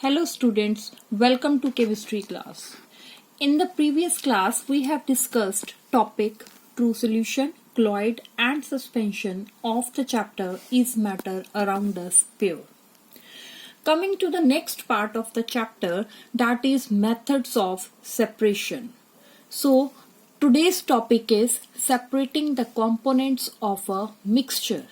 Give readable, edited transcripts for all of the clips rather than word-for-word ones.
Hello students, welcome to chemistry class. In the previous class we have discussed topic true solution, colloid and suspension of the chapter Is Matter Around Us Pure. Coming to the next part of the chapter, that is methods of separation. So today's topic is separating the components of a mixture,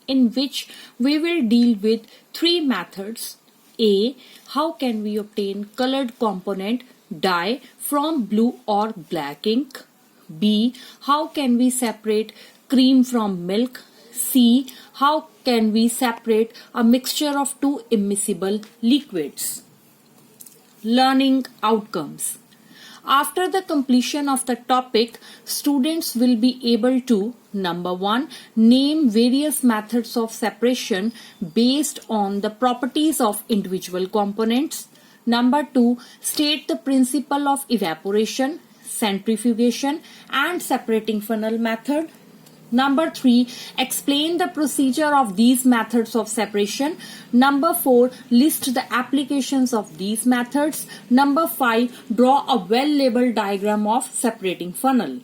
in which we will deal with three methods. A. How can we obtain colored component dye from blue or black ink? B. How can we separate cream from milk? C. How can we separate a mixture of two immiscible liquids? Learning outcomes. After the completion of the topic, students will be able to: number 1. Name various methods of separation based on the properties of individual components. Number 2. State the principle of evaporation, centrifugation and separating funnel method. Number 3. Explain the procedure of these methods of separation. Number 4. List the applications of these methods. Number 5. Draw a well-labeled diagram of separating funnel.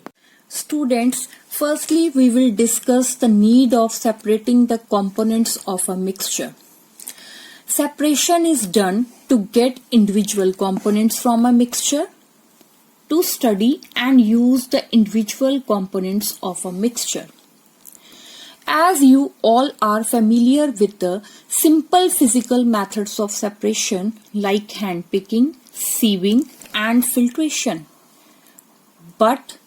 Students, firstly we will discuss the need of separating the components of a mixture. Separation is done to get individual components from a mixture, to study and use the individual components of a mixture. As you all are familiar with the simple physical methods of separation like hand picking, sieving and filtration. But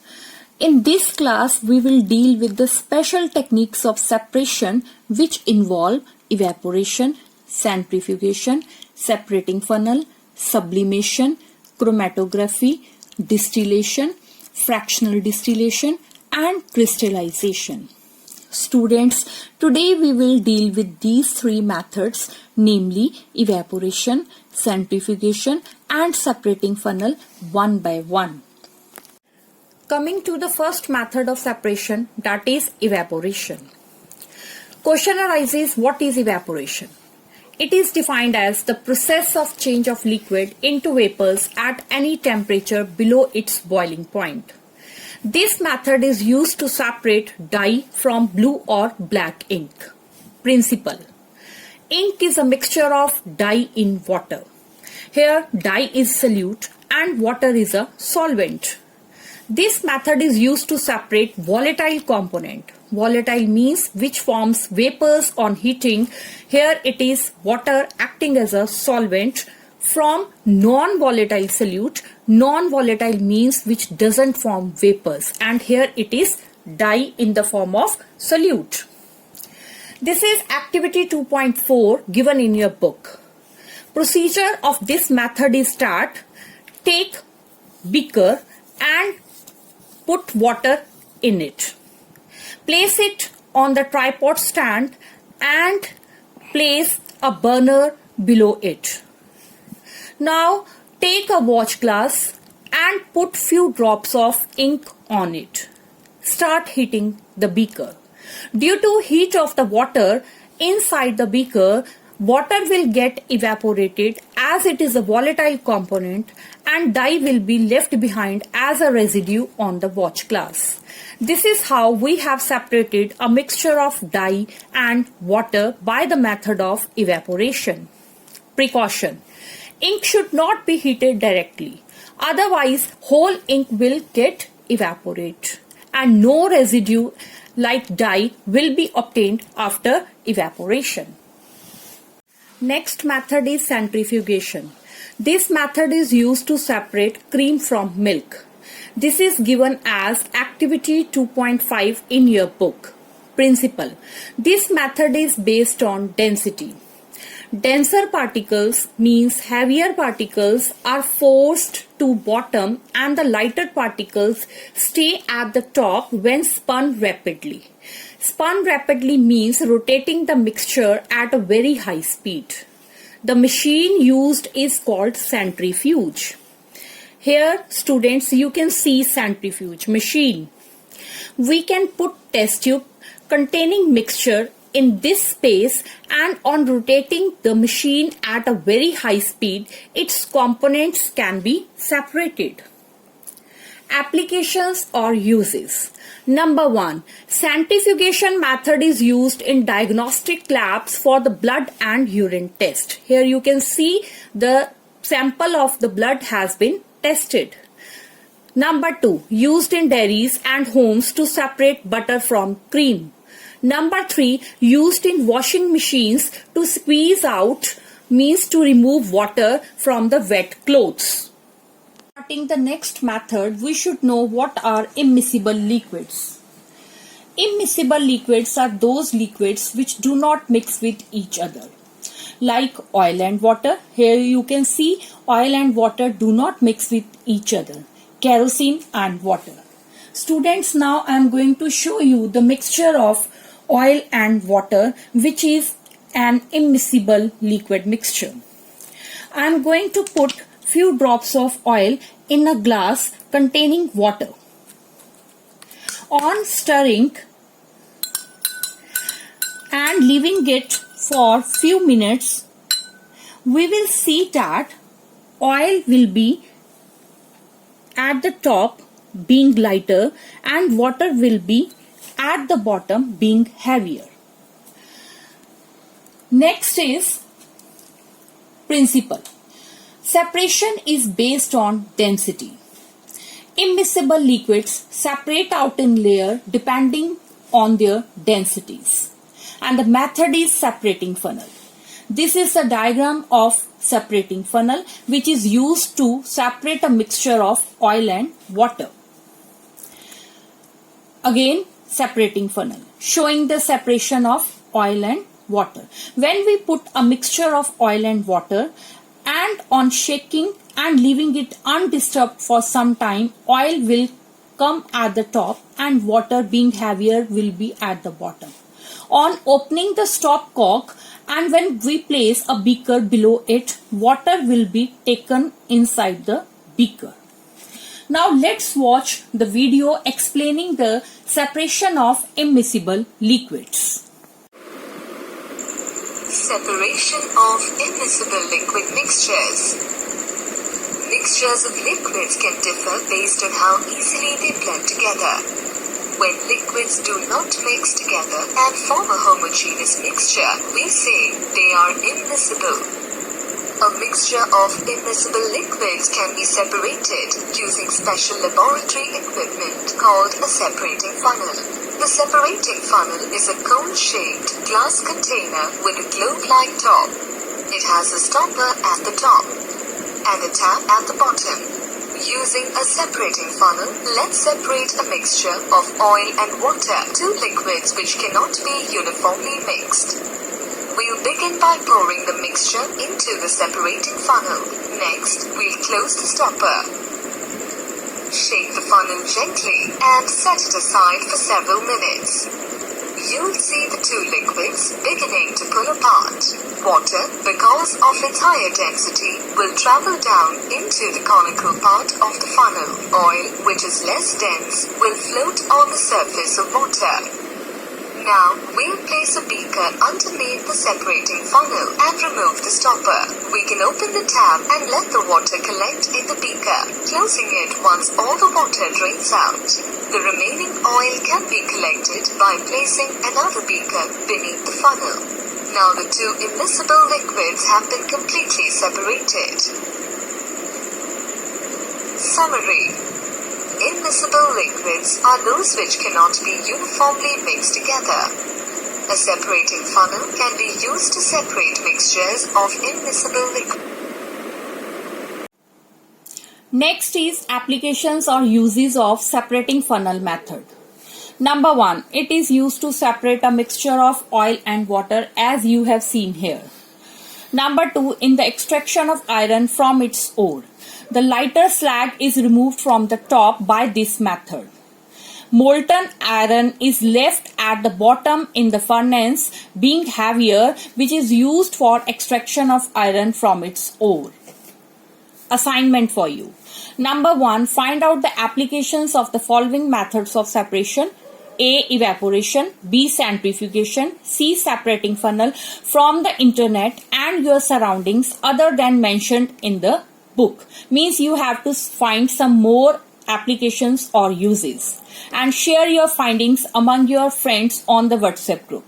in this class we will deal with the special techniques of separation which involve evaporation, centrifugation, separating funnel, sublimation, chromatography, distillation, fractional distillation and crystallization. Students, today we will deal with these three methods, namely evaporation, centrifugation and separating funnel one by one. Coming to the first method of separation, that is evaporation. Question arises, what is evaporation? It is defined as the process of change of liquid into vapors at any temperature below its boiling point. This method is used to separate dye from blue or black ink. Principle. Ink is a mixture of dye in water. Here dye is solute and water is a solvent. This method is used to separate volatile component. Volatile means which forms vapors on heating. Here it is water acting as a solvent, from non-volatile solute. Non-volatile means which doesn't form vapors, and here it is dye in the form of solute. This is activity 2.4 given in your book. Procedure of this method is that take beaker and put water in it. Place it on the tripod stand and place a burner below it. Now take a watch glass and put few drops of ink on it. Start heating the beaker. Due to heat of the water inside the beaker, water will get evaporated as it is a volatile component, and dye will be left behind as a residue on the watch glass. This is how we have separated a mixture of dye and water by the method of evaporation. Precaution. Ink should not be heated directly, otherwise whole ink will get evaporate and no residue like dye will be obtained after evaporation. Next method is centrifugation. This method is used to separate cream from milk. This is given as activity 2.5 in your book. Principle. This method is based on density. Denser particles means heavier particles are forced to bottom and the lighter particles stay at the top when spun rapidly. Spun rapidly means rotating the mixture at a very high speed. The machine used is called centrifuge. Here students, you can see centrifuge machine. We can put test tube containing mixture in this space, and on rotating the machine at a very high speed, its components can be separated. Applications or uses. Number 1. Centrifugation method is used in diagnostic labs for the blood and urine test. Here you can see the sample of the blood has been tested. Number 2. Used in dairies and homes to separate butter from cream. Number 3. Used in washing machines to squeeze out, means to remove water from the wet clothes. Starting the next method, we should know what are immiscible liquids. Immiscible liquids are those liquids which do not mix with each other. Like oil and water. Here you can see oil and water do not mix with each other. Kerosene and water. Students, now I am going to show you the mixture of oil and water, which is an immiscible liquid mixture. I am going to put few drops of oil in a glass containing water. On stirring and leaving it for few minutes, we will see that oil will be at the top being lighter and water will be at the bottom being heavier. Next is principle. Separation is based on density. Immiscible liquids separate out in layer depending on their densities. And the method is separating funnel. This is a diagram of separating funnel which is used to separate a mixture of oil and water. Again, separating funnel showing the separation of oil and water. When we put a mixture of oil and water and on shaking and leaving it undisturbed for some time, oil will come at the top and water being heavier will be at the bottom. On opening the stopcock and when we place a beaker below it, water will be taken inside the beaker. Now let's watch the video explaining the separation of immiscible liquids. Separation of immiscible liquid mixtures. Mixtures of liquids can differ based on how easily they blend together. When liquids do not mix together and form a homogeneous mixture, we say they are immiscible. A mixture of immiscible liquids can be separated using special laboratory equipment called a separating funnel. The separating funnel is a cone-shaped glass container with a globe-like top. It has a stopper at the top and a tap at the bottom. Using a separating funnel, let's separate a mixture of oil and water, two liquids which cannot be uniformly mixed. We'll begin by pouring the mixture into the separating funnel. Next, we'll close the stopper. Shake the funnel gently and set it aside for several minutes. You'll see the two liquids beginning to pull apart. Water, because of its higher density, will travel down into the conical part of the funnel. Oil, which is less dense, will float on the surface of water. Now, we'll place a beaker underneath the separating funnel and remove the stopper. We can open the tap and let the water collect in the beaker, closing it once all the water drains out. The remaining oil can be collected by placing another beaker beneath the funnel. Now the two immiscible liquids have been completely separated. Summary. Immiscible liquids are those which cannot be uniformly mixed together. A separating funnel can be used to separate mixtures of immiscible liquids. Next is applications or uses of separating funnel method. Number 1. It is used to separate a mixture of oil and water as you have seen here. Number 2. In the extraction of iron from its ore. The lighter slag is removed from the top by this method. Molten iron is left at the bottom in the furnace being heavier, which is used for extraction of iron from its ore. Assignment for you. Number 1. Find out the applications of the following methods of separation. A. Evaporation, B. Centrifugation, C. Separating funnel from the internet and your surroundings other than mentioned in the book. Means you have to find some more applications or uses and share your findings among your friends on the WhatsApp group.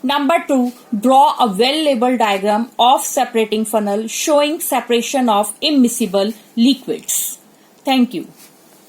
Number 2, draw a well-labeled diagram of separating funnel showing separation of immiscible liquids. Thank you.